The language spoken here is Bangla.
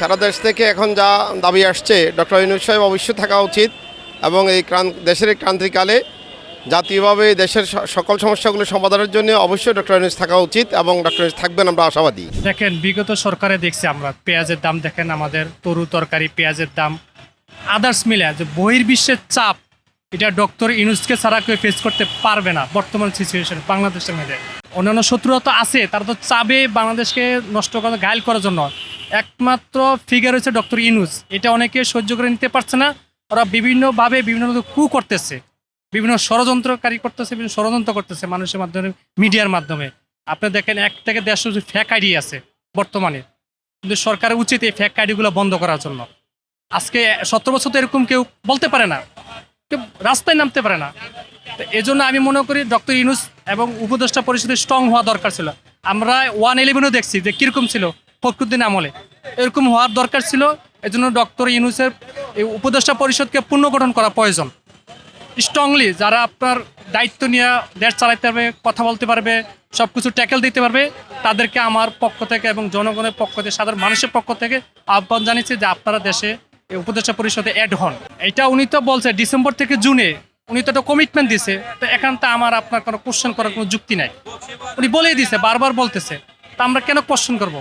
সারা দেশ থেকে এখন যা দাবি আসছে, ডক্টর ইউনূস সাহেব অবশ্যই থাকা উচিত এবং এই দেশের এই ক্রান্তিকালে জাতীয়ভাবে দেশের সকল সমস্যাগুলো সমাধানের জন্য অবশ্যই ডক্টর ইউনূস থাকা উচিত এবং ডক্টর ইউনূস থাকবেন, আমরা আশাবাদী। দেখেন, বিগত সরকারে দেখছি আমরা পেঁয়াজের দাম দেখেন, আমাদের তরু তরকারি পেঁয়াজের দাম আদার্স মিলে যে বহির্বিশ্বের চাপ, এটা ডক্টর ইউনূসকে ছাড়া কেউ ফেস করতে পারবে না বর্তমান সিচুয়েশন বাংলাদেশের মধ্যে। অন্যান্য শত্রুরা তো আছে, তারা তো চাবে বাংলাদেশকে নষ্ট করা, ঘায়ল করার জন্য। একমাত্র ফিগার হচ্ছে ডক্টর ইউনূস। এটা অনেকে সহ্য করে নিতে পারছে না। ওরা বিভিন্নভাবে বিভিন্ন কু করতেছে, বিভিন্ন ষড়যন্ত্রকারী করতেছে, বিভিন্ন ষড়যন্ত্র করতেছে মানুষের মাধ্যমে, মিডিয়ার মাধ্যমে। আপনি দেখেন 1 থেকে 150 ফেক আইডি আছে বর্তমানে, কিন্তু সরকারের উচিত এই ফেক আইডিগুলো বন্ধ করার জন্য। আজকে 17 বছর তো এরকম কেউ বলতে পারে না, কেউ রাস্তায় নামতে পারে না। তো এই জন্য আমি মনে করি ডক্টর ইউনূস এবং উপদেষ্টা পরিষদে স্ট্রং হওয়া দরকার ছিল। আমরা 111-ও দেখছি যে কীরকম ছিল ফখরুদ্দিন আমলে, এরকম হওয়ার দরকার ছিল। এই জন্য ডক্টর ইউনূসের এই উপদেষ্টা পরিষদকে পুনর্গঠন করা প্রয়োজন। স্ট্রংলি যারা আপনার দায়িত্ব নিয়ে দেশ চালাতে পারবে, কথা বলতে পারবে, সব কিছু ট্যাকেল দিতে পারবে, তাদেরকে আমার পক্ষ থেকে এবং জনগণের পক্ষ থেকে, সাধারণ মানুষের পক্ষ থেকে আহ্বান জানিয়েছি যে আপনারা দেশে এই উপদেষ্টা পরিষদে অ্যাড হন। এটা উনি তো বলছে ডিসেম্বর থেকে জুনে, উনি তো একটা কমিটমেন্ট দিছে। তো এখান তো আমার আপনার কোনো কোশ্চেন করার কোনো যুক্তি নাই। উনি বলেই দিছে, বারবার বলতেছে, তা আমরা কেন কোশ্চেন করবো?